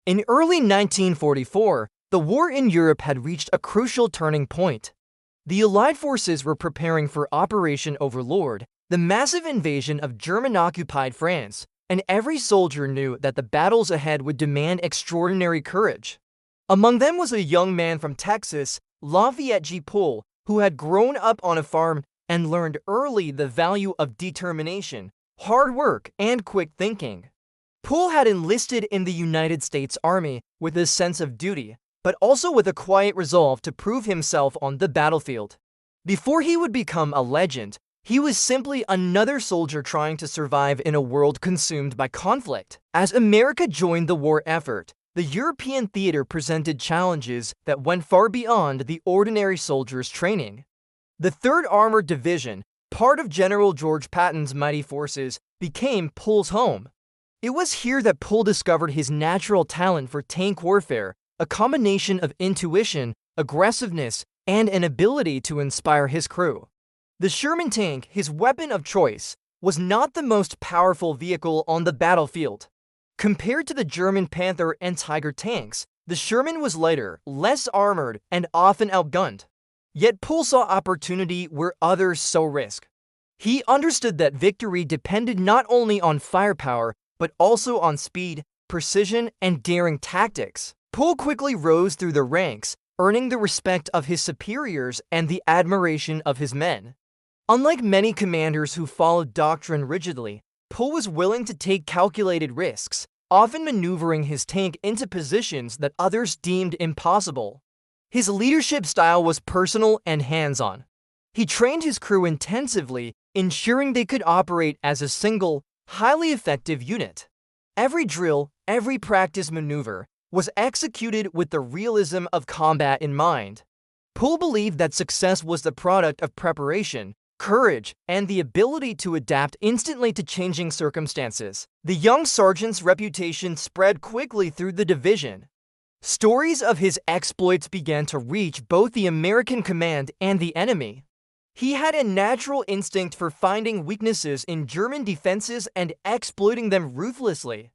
In early 1944, the war in Europe had reached a crucial turning point. The Allied forces were preparing for Operation Overlord, the massive invasion of German-occupied France, and every soldier knew that the battles ahead would demand extraordinary courage. Among them was a young man from Texas, Lafayette Pool, who had grown up on a farm and learned early the value of determination, hard work, and quick thinking. Pool had enlisted in the United States Army with a sense of duty, but also with a quiet resolve to prove himself on the battlefield. Before he would become a legend, he was simply another soldier trying to survive in a world consumed by conflict. As America joined the war effort, the European theater presented challenges that went far beyond the ordinary soldier's training. The 3rd Armored Division, part of General George Patton's mighty forces, became Pool's home. It was here that Pool discovered his natural talent for tank warfare, a combination of intuition, aggressiveness, and an ability to inspire his crew. The Sherman tank, his weapon of choice, was not the most powerful vehicle on the battlefield. Compared to the German Panther and Tiger tanks, the Sherman was lighter, less armored, and often outgunned. Yet Pool saw opportunity where others saw risk. He understood that victory depended not only on firepower, but also on speed, precision, and daring tactics. Pool quickly rose through the ranks, earning the respect of his superiors and the admiration of his men. Unlike many commanders who followed doctrine rigidly, Pool was willing to take calculated risks, often maneuvering his tank into positions that others deemed impossible. His leadership style was personal and hands-on. He trained his crew intensively, ensuring they could operate as a single, highly effective unit. Every drill, every practice maneuver, was executed with the realism of combat in mind. Pool believed that success was the product of preparation, courage, and the ability to adapt instantly to changing circumstances. The young sergeant's reputation spread quickly through the division. Stories of his exploits began to reach both the American command and the enemy. He had a natural instinct for finding weaknesses in German defenses and exploiting them ruthlessly.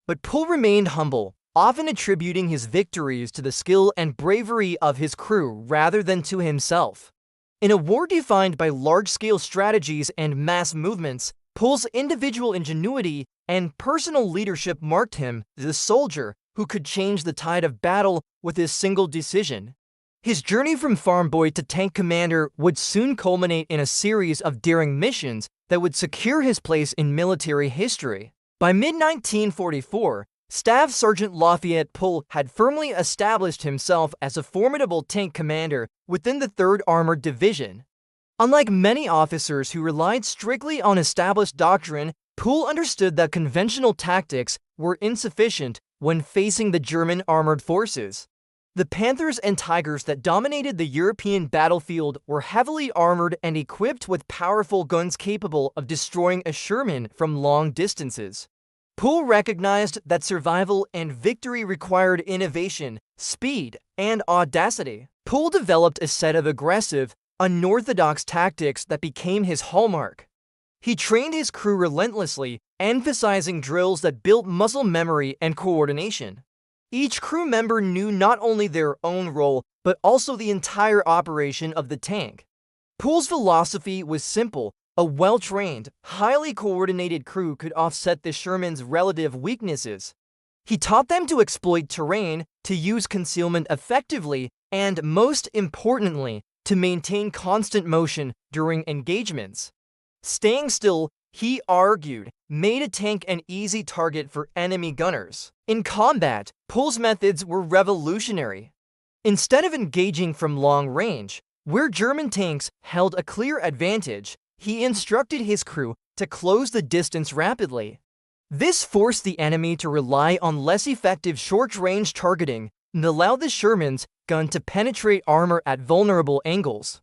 But Pool remained humble, often attributing his victories to the skill and bravery of his crew rather than to himself. In a war defined by large-scale strategies and mass movements, Pool's individual ingenuity and personal leadership marked him as a soldier who could change the tide of battle with a single decision. His journey from farm boy to tank commander would soon culminate in a series of daring missions that would secure his place in military history. By mid-1944, Staff Sergeant Lafayette Pool had firmly established himself as a formidable tank commander within the 3rd Armored Division. Unlike many officers who relied strictly on established doctrine, Pool understood that conventional tactics were insufficient when facing the German armored forces. The Panthers and Tigers that dominated the European battlefield were heavily armored and equipped with powerful guns capable of destroying a Sherman from long distances. Pool recognized that survival and victory required innovation, speed, and audacity. Pool developed a set of aggressive, unorthodox tactics that became his hallmark. He trained his crew relentlessly, emphasizing drills that built muscle memory and coordination. Each crew member knew not only their own role, but also the entire operation of the tank. Pool's philosophy was simple. A well-trained, highly coordinated crew could offset the Sherman's relative weaknesses. He taught them to exploit terrain, to use concealment effectively, and most importantly, to maintain constant motion during engagements. Staying still, he argued, made a tank an easy target for enemy gunners. In combat, Pool's methods were revolutionary. Instead of engaging from long range, where German tanks held a clear advantage, he instructed his crew to close the distance rapidly. This forced the enemy to rely on less effective short-range targeting and allowed the Sherman's gun to penetrate armor at vulnerable angles.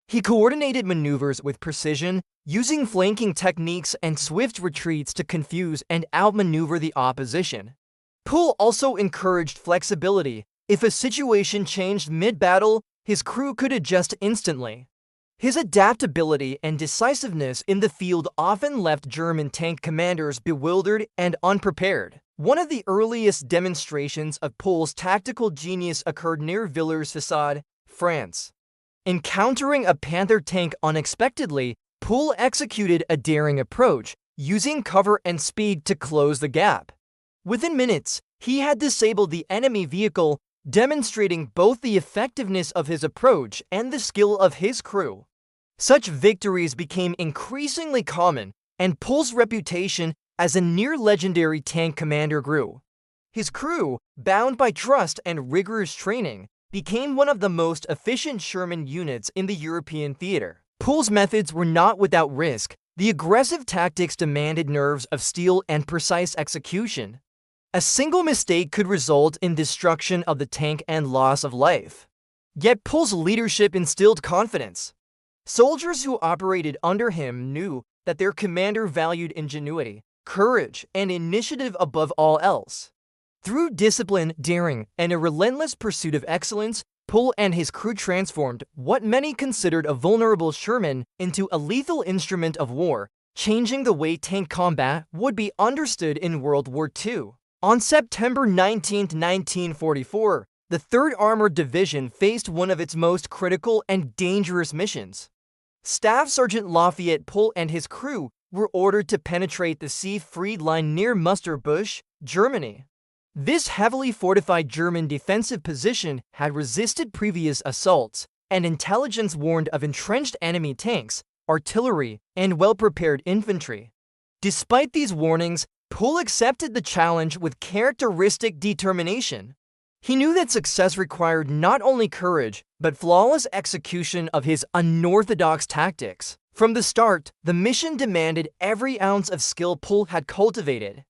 He coordinated maneuvers with precision, using flanking techniques and swift retreats to confuse and outmaneuver the opposition. Pool also encouraged flexibility. If a situation changed mid-battle, his crew could adjust instantly. His adaptability and decisiveness in the field often left German tank commanders bewildered and unprepared. One of the earliest demonstrations of Pool's tactical genius occurred near Villers-Facade, France. Encountering a Panther tank unexpectedly, Pool executed a daring approach, using cover and speed to close the gap. Within minutes, he had disabled the enemy vehicle, demonstrating both the effectiveness of his approach and the skill of his crew. Such victories became increasingly common, and Pool's reputation as a near-legendary tank commander grew. His crew, bound by trust and rigorous training, became one of the most efficient Sherman units in the European theater. Pool's methods were not without risk. The aggressive tactics demanded nerves of steel and precise execution. A single mistake could result in destruction of the tank and loss of life. Yet Pool's leadership instilled confidence. Soldiers who operated under him knew that their commander valued ingenuity, courage, and initiative above all else. Through discipline, daring, and a relentless pursuit of excellence, Pool and his crew transformed what many considered a vulnerable Sherman into a lethal instrument of war, changing the way tank combat would be understood in World War II. On September 19, 1944, the 3rd Armored Division faced one of its most critical and dangerous missions. Staff Sergeant Lafayette Pool and his crew were ordered to penetrate the Siegfried Line near Musterbusch, Germany. This heavily fortified German defensive position had resisted previous assaults, and intelligence warned of entrenched enemy tanks, artillery, and well-prepared infantry. Despite these warnings, Pool accepted the challenge with characteristic determination. He knew that success required not only courage, but flawless execution of his unorthodox tactics. From the start, the mission demanded every ounce of skill Pool had cultivated.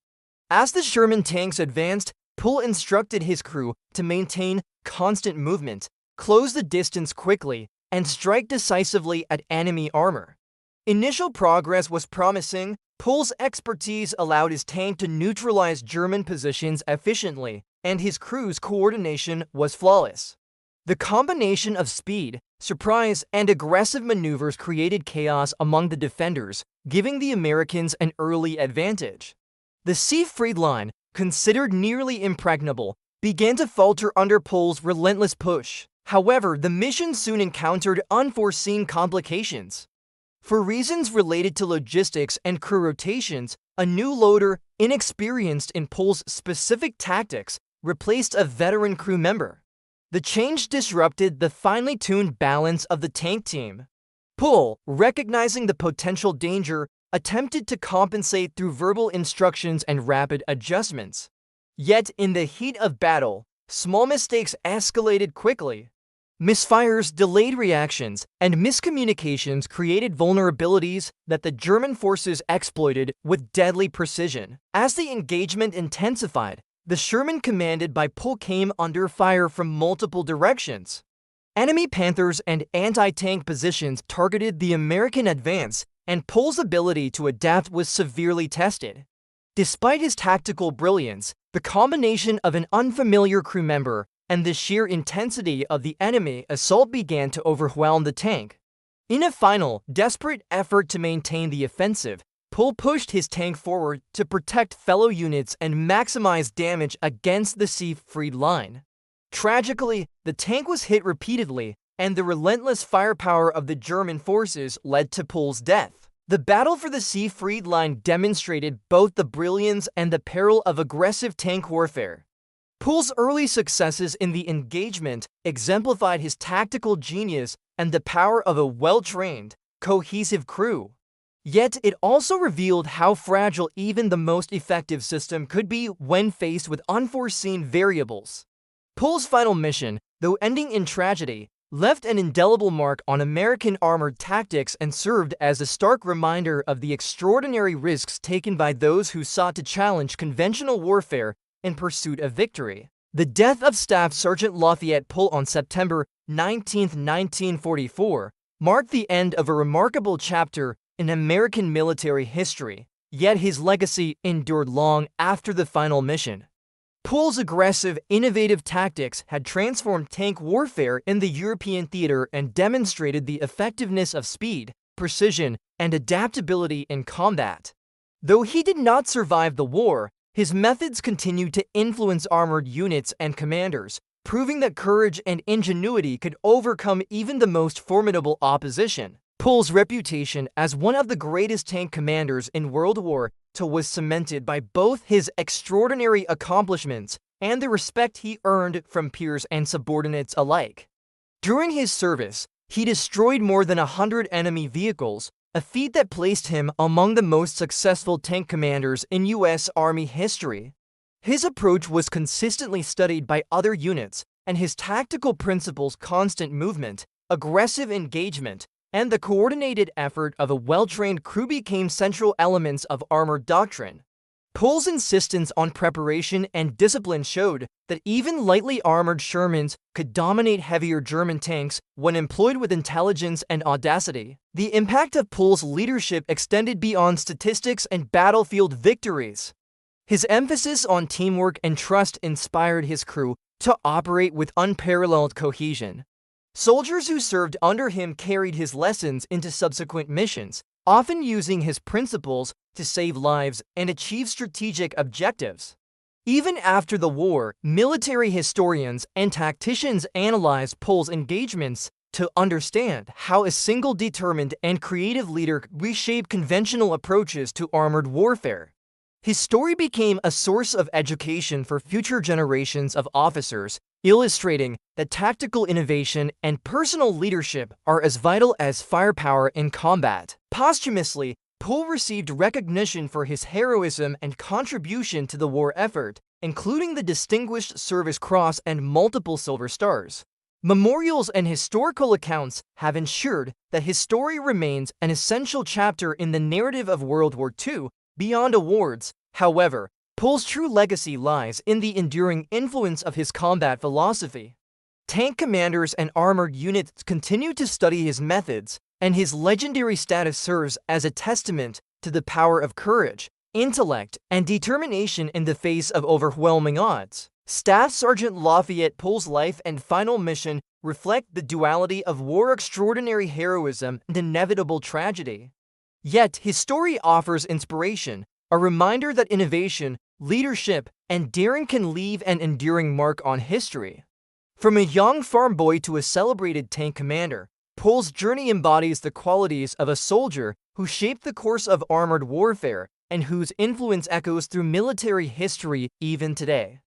As the Sherman tanks advanced, Pool instructed his crew to maintain constant movement, close the distance quickly, and strike decisively at enemy armor. Initial progress was promising. Pool's expertise allowed his tank to neutralize German positions efficiently, and his crew's coordination was flawless. The combination of speed, surprise, and aggressive maneuvers created chaos among the defenders, giving the Americans an early advantage. The Siegfried Line, considered nearly impregnable, began to falter under Pool's relentless push. However, the mission soon encountered unforeseen complications. For reasons related to logistics and crew rotations, a new loader, inexperienced in Pool's specific tactics, replaced a veteran crew member. The change disrupted the finely tuned balance of the tank team. Pool, recognizing the potential danger, attempted to compensate through verbal instructions and rapid adjustments. Yet, in the heat of battle, small mistakes escalated quickly. Misfires, delayed reactions, and miscommunications created vulnerabilities that the German forces exploited with deadly precision. As the engagement intensified, the Sherman commanded by Pool came under fire from multiple directions. Enemy Panthers and anti-tank positions targeted the American advance, and Pool's ability to adapt was severely tested. Despite his tactical brilliance, the combination of an unfamiliar crew member and the sheer intensity of the enemy assault began to overwhelm the tank. In a final, desperate effort to maintain the offensive, Pool pushed his tank forward to protect fellow units and maximize damage against the Siegfried Line. Tragically, the tank was hit repeatedly, and the relentless firepower of the German forces led to Pool's death. The battle for the Siegfried Line demonstrated both the brilliance and the peril of aggressive tank warfare. Pool's early successes in the engagement exemplified his tactical genius and the power of a well-trained, cohesive crew. Yet it also revealed how fragile even the most effective system could be when faced with unforeseen variables. Pool's final mission, though ending in tragedy, left an indelible mark on American armored tactics and served as a stark reminder of the extraordinary risks taken by those who sought to challenge conventional warfare in pursuit of victory. The death of Staff Sergeant Lafayette Pool on September 19, 1944, marked the end of a remarkable chapter in American military history, yet his legacy endured long after the final mission. Pool's aggressive, innovative tactics had transformed tank warfare in the European theater and demonstrated the effectiveness of speed, precision, and adaptability in combat. Though he did not survive the war, His methods continued to influence armored units and commanders, proving that courage and ingenuity could overcome even the most formidable opposition. Pool's reputation as one of the greatest tank commanders in World War II was cemented by both his extraordinary accomplishments and the respect he earned from peers and subordinates alike. During his service, he destroyed more than 100 enemy vehicles, a feat that placed him among the most successful tank commanders in U.S. Army history. His approach was consistently studied by other units, and his tactical principles, constant movement, aggressive engagement, and the coordinated effort of a well-trained crew became central elements of armored doctrine. Pool's insistence on preparation and discipline showed that even lightly armored Shermans could dominate heavier German tanks when employed with intelligence and audacity. The impact of Pool's leadership extended beyond statistics and battlefield victories. His emphasis on teamwork and trust inspired his crew to operate with unparalleled cohesion. Soldiers who served under him carried his lessons into subsequent missions, often using his principles to save lives and achieve strategic objectives. Even after the war, military historians and tacticians analyzed Pool's engagements to understand how a single determined and creative leader reshaped conventional approaches to armored warfare. His story became a source of education for future generations of officers, illustrating that tactical innovation and personal leadership are as vital as firepower in combat. Posthumously, Pool received recognition for his heroism and contribution to the war effort, including the Distinguished Service Cross and multiple Silver Stars. Memorials and historical accounts have ensured that his story remains an essential chapter in the narrative of World War II. Beyond awards, however, Pool's true legacy lies in the enduring influence of his combat philosophy. Tank commanders and armored units continue to study his methods, and his legendary status serves as a testament to the power of courage, intellect, and determination in the face of overwhelming odds. Staff Sergeant Lafayette Pool's life and final mission reflect the duality of war, extraordinary heroism, and inevitable tragedy. Yet, his story offers inspiration, a reminder that innovation, leadership, and daring can leave an enduring mark on history. From a young farm boy to a celebrated tank commander, Pool's journey embodies the qualities of a soldier who shaped the course of armored warfare and whose influence echoes through military history even today.